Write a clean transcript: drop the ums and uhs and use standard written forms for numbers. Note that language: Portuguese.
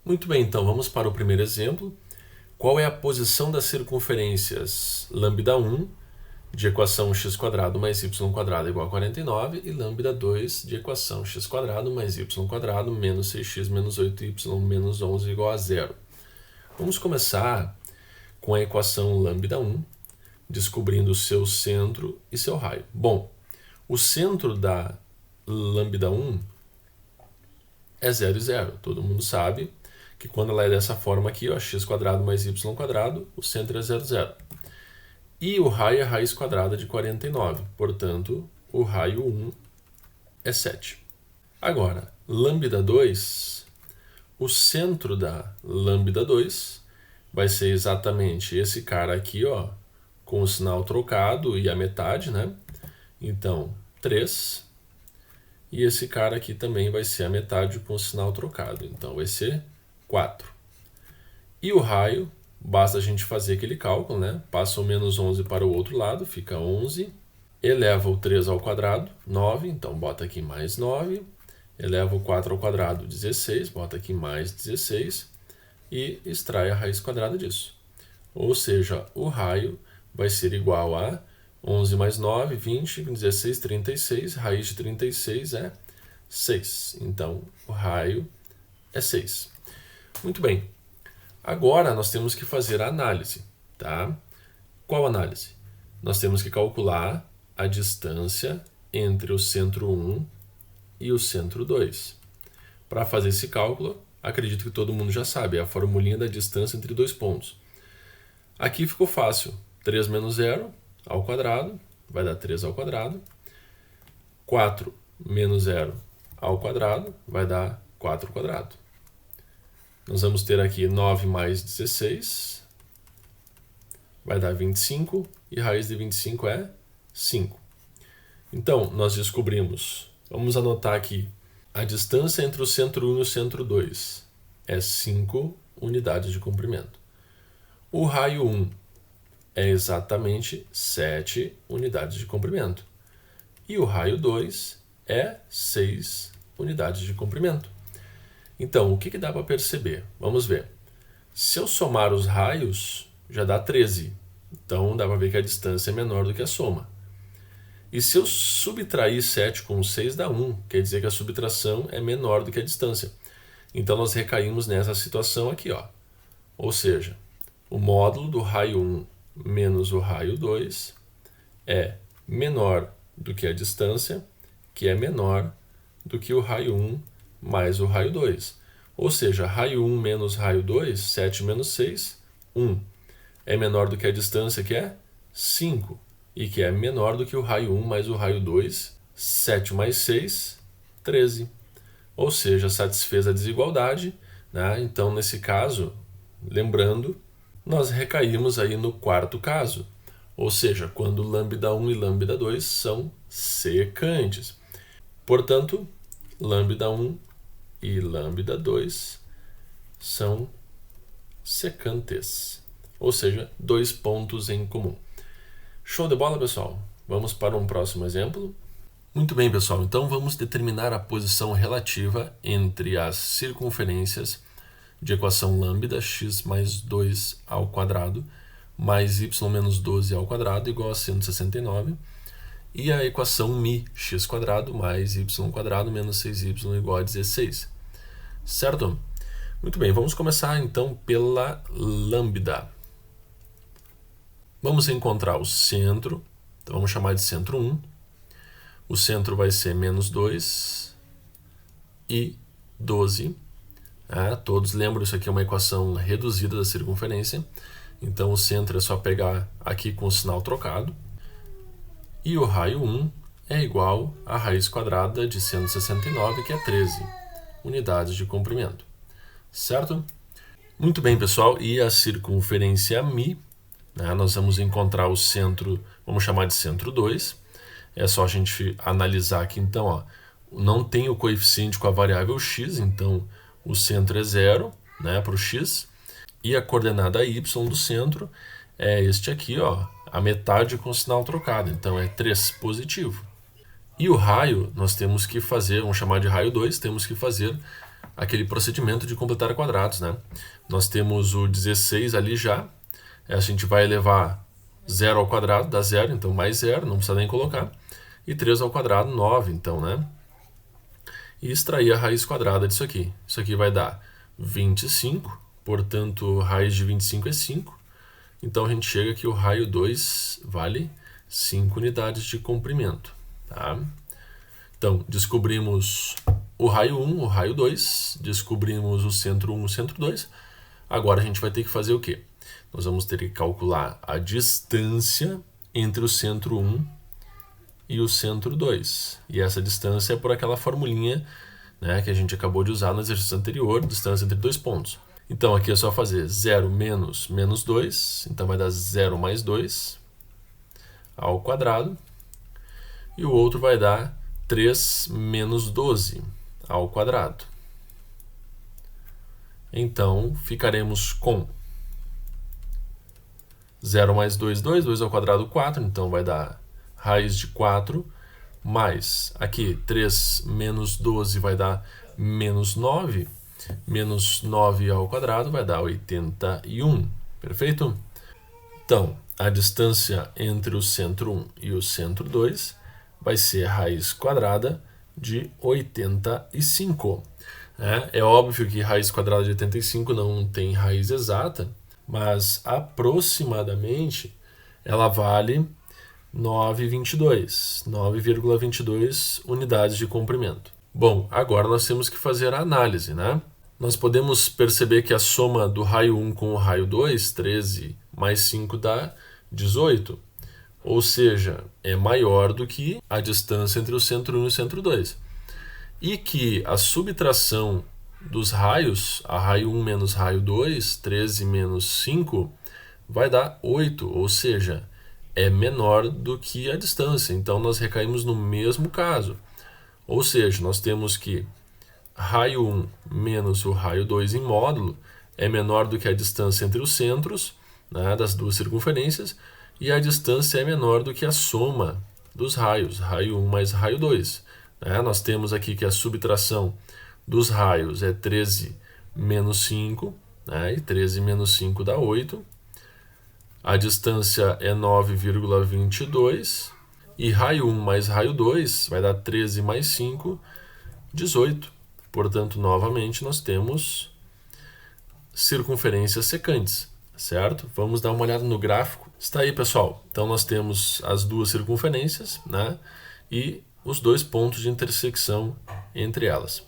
Muito bem, então vamos para o primeiro exemplo. Qual é a posição das circunferências lambda1 de equação x² mais y² igual a 49 e lambda2 de equação x² mais y² menos 6x menos 8y menos 11 igual a 0. Vamos começar com a equação lambda1, descobrindo o seu centro e seu raio. Bom, o centro da lambda1 é 0 e 0. Todo mundo sabe que quando ela é dessa forma aqui, ó, x² mais y², o centro é 0, 0. E o raio é a raiz quadrada de 49. Portanto, o raio 1 é 7. Agora, lambda2, o centro da lambda2 vai ser exatamente esse cara aqui, ó, com o sinal trocado e a metade, né? Então, 3. E esse cara aqui também vai ser a metade com o sinal trocado. Então, vai ser 4. E o raio, basta a gente fazer aquele cálculo, né? Passa o menos 11 para o outro lado, fica 11. Eleva o 3 ao quadrado, 9. Então, bota aqui mais 9. Eleva o 4 ao quadrado, 16. Bota aqui mais 16. E extrai a raiz quadrada disso. Ou seja, o raio vai ser igual a 11 mais 9, 20, 16, 36. Raiz de 36 é 6. Então, o raio é 6. Muito bem. Agora, nós temos que fazer a análise, tá? Qual análise? Nós temos que calcular a distância entre o centro 1 e o centro 2. Para fazer esse cálculo, acredito que todo mundo já sabe, é a formulinha da distância entre dois pontos. Aqui ficou fácil. 3 menos 0 ao quadrado vai dar 3 ao quadrado. 4 menos 0 ao quadrado vai dar 4 ao quadrado. Nós vamos ter aqui 9 mais 16, vai dar 25, e raiz de 25 é 5. Então, nós descobrimos, vamos anotar aqui, a distância entre o centro 1 e o centro 2 é 5 unidades de comprimento. O raio 1 é exatamente 7 unidades de comprimento. E o raio 2 é 6 unidades de comprimento. Então, o que dá para perceber? Vamos ver. Se eu somar os raios, já dá 13. Então, dá para ver que a distância é menor do que a soma. E se eu subtrair 7 com 6, dá 1. Quer dizer que a subtração é menor do que a distância. Então, nós recaímos nessa situação aqui, ó. Ou seja, o módulo do raio 1 menos o raio 2 é menor do que a distância, que é menor do que o raio 1 mais o raio 2. Ou seja, raio 1 menos raio 2, 7 menos 6, 1. É menor do que a distância, que é 5. E que é menor do que o raio 1 mais o raio 2, 7 mais 6, 13. Ou seja, satisfez a desigualdade, né? Então, nesse caso, lembrando, nós recaímos aí no quarto caso. Ou seja, quando lambda1 e lambda2 são secantes. Portanto, lambda1 e lambda2 são secantes, ou seja, dois pontos em comum. Show de bola, pessoal? Vamos para um próximo exemplo. Muito bem, pessoal, então vamos determinar a posição relativa entre as circunferências de equação lambda x mais 2 ao quadrado mais y menos 12 ao quadrado igual a 169 e a equação μ x² mais y² menos 6y igual a 16. Certo? Muito bem, vamos começar então pela lambda. Vamos encontrar o centro, então vamos chamar de centro 1. O centro vai ser menos 2 e 12. Todos lembram, isso aqui é uma equação reduzida da circunferência. Então o centro é só pegar aqui com o sinal trocado. E o raio 1 é igual à raiz quadrada de 169, que é 13 unidades de comprimento. Certo? Muito bem, pessoal. E a circunferência μ, né? Nós vamos encontrar o centro, vamos chamar de centro 2. É só a gente analisar aqui, então, ó, não tem o coeficiente com a variável x, então o centro é 0, né, para o x. E a coordenada y do centro é este aqui, ó, a metade com o sinal trocado, então é 3 positivo. E o raio, nós temos que fazer, vamos chamar de raio 2, temos que fazer aquele procedimento de completar quadrados, né? Nós temos o 16 ali já, a gente vai elevar 0 ao quadrado, dá 0, então mais 0, não precisa nem colocar. E 3 ao quadrado, 9, então, né? E extrair a raiz quadrada disso aqui. Isso aqui vai dar 25, portanto, raiz de 25 é 5. Então, a gente chega que o raio 2 vale 5 unidades de comprimento. Tá? Então, descobrimos o raio 1, o raio 2, descobrimos o centro 1, o centro 2. Agora, a gente vai ter que fazer o quê? Nós vamos ter que calcular a distância entre o centro 1 e o centro 2. E essa distância é por aquela formulinha, né, que a gente acabou de usar no exercício anterior, distância entre dois pontos. Então, aqui é só fazer 0 menos menos 2, então vai dar 0 mais 2 ao quadrado. E o outro vai dar 3 menos 12 ao quadrado. Então, ficaremos com 0 mais 2, 2, 2 ao quadrado, 4, então vai dar raiz de 4, mais aqui 3 menos 12 vai dar menos 9, menos 9 ao quadrado vai dar 81, perfeito? Então, a distância entre o centro 1 e o centro 2 vai ser raiz quadrada de 85. É óbvio que raiz quadrada de 85 não tem raiz exata, mas aproximadamente ela vale 9,22 unidades de comprimento. Bom, agora nós temos que fazer a análise, né? Nós podemos perceber que a soma do raio 1 com o raio 2, 13 mais 5 dá 18. Ou seja, é maior do que a distância entre o centro 1 e o centro 2. E que a subtração dos raios, a raio 1 menos raio 2, 13 menos 5, vai dar 8, ou seja, é menor do que a distância. Então, nós recaímos no mesmo caso. Ou seja, nós temos que raio 1 menos o raio 2 em módulo é menor do que a distância entre os centros, né, das duas circunferências, e a distância é menor do que a soma dos raios, raio 1 mais raio 2. Né? Nós temos aqui que a subtração dos raios é 13 menos 5, né? E 13 menos 5 dá 8. A distância é 9,22. E raio 1 mais raio 2 vai dar 13 mais 5, 18. Portanto, novamente, nós temos circunferências secantes, certo? Vamos dar uma olhada no gráfico. Está aí, pessoal. Então, nós temos as duas circunferências, né? E os dois pontos de intersecção entre elas.